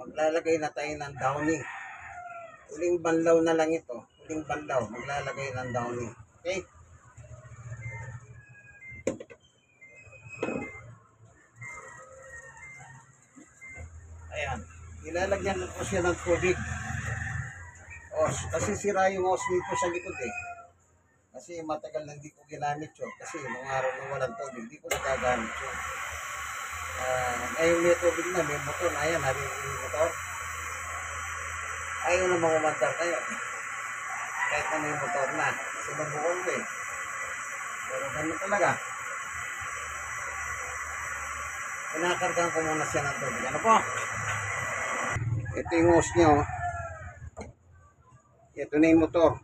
Maglalagay na tayo ng downy. Huling banlaw na lang ito. Huling banlaw. Maglalagay ng downy. Okay? Ayan. Ilalagyan ko siya ng tubig. Os. Kasi sira yung os dito sa likod eh. Kasi matagal na hindi ko ginamit yun. Kasi nung araw na walang tubig, hindi ko nagagamit yun. Ngayon may tubig na, may motor. Ayan, narinig yung motor. Ayaw na mangumandar kayo. Kahit na may motor na. Sinubukan ko eh. Pero ganun talaga. Pinakargan ko muna siya ng tubig. Ano po? Ito yung hose niya oh. Ito na yung motor.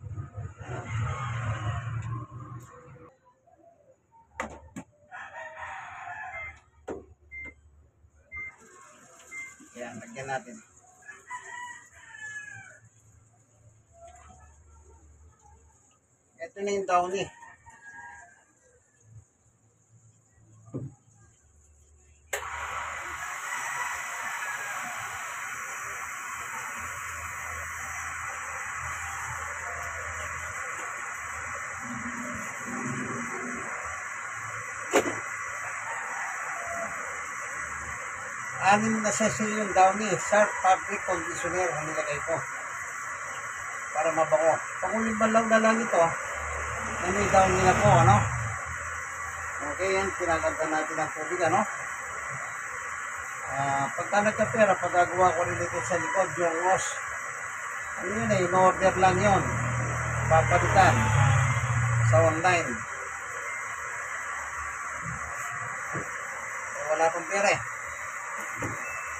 Ayan, lagyan natin. Ito na yung downy. Anim na session yung downy. Sharp fabric conditioner ang nilagay ko. Para mabango. Panguling balaw na lang ito. Na may downy na po, ano? Okay, yan. Pinaganda natin ang tubig, ano? Pagka nagkapera, pagagawa ko rin ito sa likod, yung os. Ano yun eh, in-order lang yun. Papalitan. Sa online. Wala pang pera eh.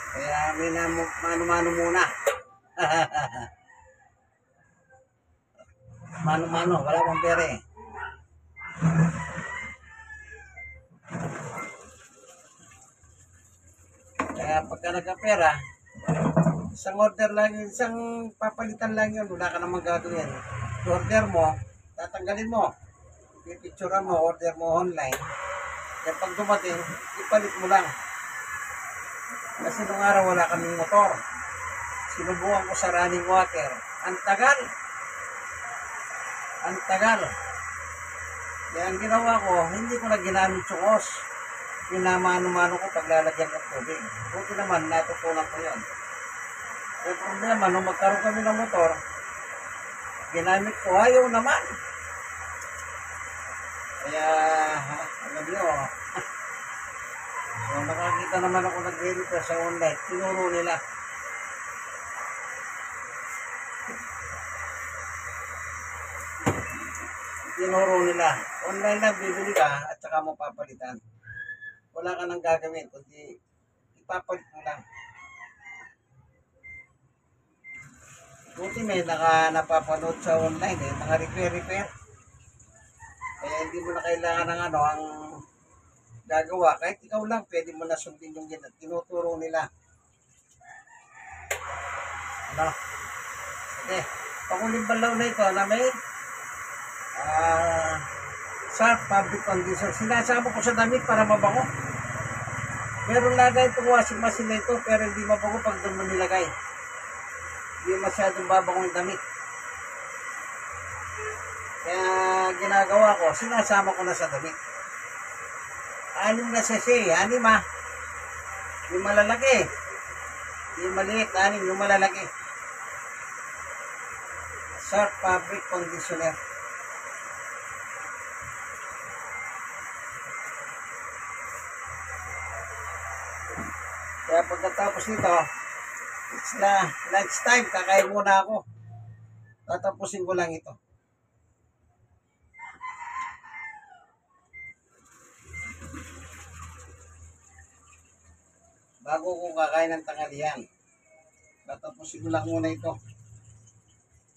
Kaya may mano-mano muna. Mano-mano, wala pang pera eh. Kaya pagka nagkapera, isang order lang yun, isang papalitan lang yun, wala ka namang gagawin. Order mo, tatanggalin mo. Pipicturean mo, order mo online. Kaya pag dumating, ipalit mo lang. Kasi nung araw wala kaming motor. Sinubukan ko sa running water. Ang tagal. Ang tagal. Kaya ang ginawa ko, hindi ko na ginamit yung os. Pinamano-mano ko paglalagyan ng tubig. Buti naman, natutunan ko yun. Yung problema, nung magkaroon kami ng motor, ginamit ko, ayaw naman. Kaya, alam nyo, kung nakakita naman ako nag-repair sa online, tinuro nila. Tinuro nila. Online lang, bibili ka at saka mo papalitan. Wala ka nang gagawin, kundi ipapalit mo lang. Buti may napapanood sa online eh, mga repair. Kaya hindi mo na kailangan ng ano, ang gagawa. Kahit ikaw lang, pwede mo na sundin yung tinuturo nila. Ano? Okay. Panguling balaw na ito na may sharp fabric conditioner. Sinasama ko sa damit para mabango. Meron lagay itong washing machine na ito, pero hindi mabango pag doon mo nilagay. Hindi masyadong babango yung damit. Kaya ginagawa ko, sinasama ko na sa damit. 6 na sachet, 6 ah. Yung malalaki. Yung maliit, 6, yung malalaki. Sharp fabric conditioner. Kaya pagkatapos nito, it's na lunch time, kakain muna ako. Tatapusin ko lang ito. Bago ko kakain ng tanghalian, tatapusin ko lang muna ito.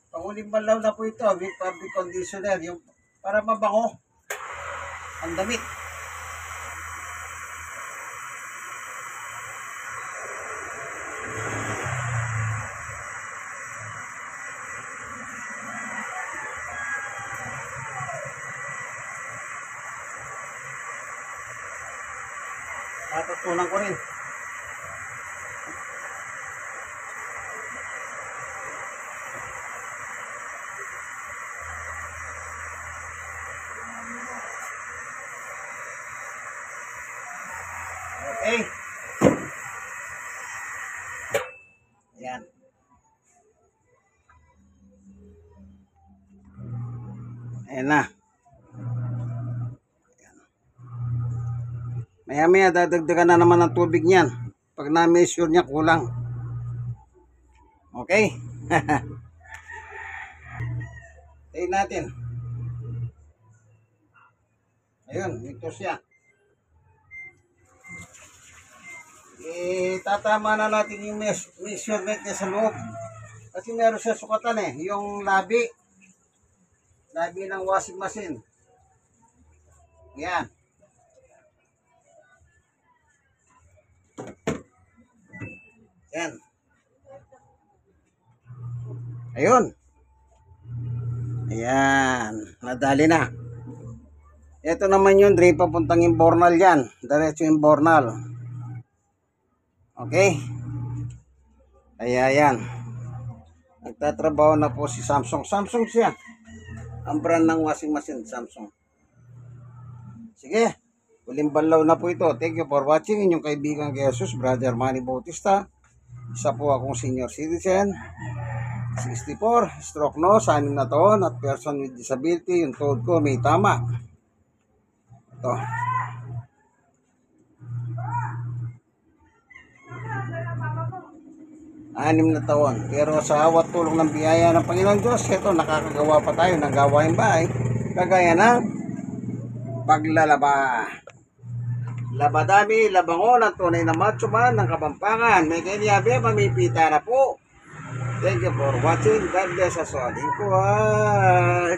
Panguling balaw na po ito, with fabric conditioner, yung para mabango ang damit. Natutunan ko rin. Ayan na. Maya-maya dadagdagan na naman ng tubig niyan. Pag na-measure niya kulang. Okay? Tayo natin. Ayun, ito siya. Tatama na natin yung measurement niya sa loob. Kasi meron siya sukatan yung labi. Labi ng washing machine. Yan. Yan. Ayun. Ayan. Nadali na. Ito naman yung drain papuntang imbornal yan. Diretso imbornal. Okay. Kaya yan. Nagtatrabaho na po si Samsung. Samsung siya. Ang brand ng washing machine, Samsung. Sige. Huling banlaw na po ito. Thank you for watching. Inyong kaibigan kay Jesus, Brother Manny Bautista. Isa po akong senior citizen. 64, stroke nose, 6 na taon, at person with disability. Yung tuhod ko may tama. Ito. Anim na taon. Pero sa awat tulong ng biyaya ng Panginoon Diyos, ito, nakakagawa pa tayo ng gawain bahay. Kagaya ng paglalaba. Labadami, labangon, ang tunay na macho man ng Kapampangan. May kanyabi, mamipita na po. Thank you for watching. God bless us all. Ikuhay!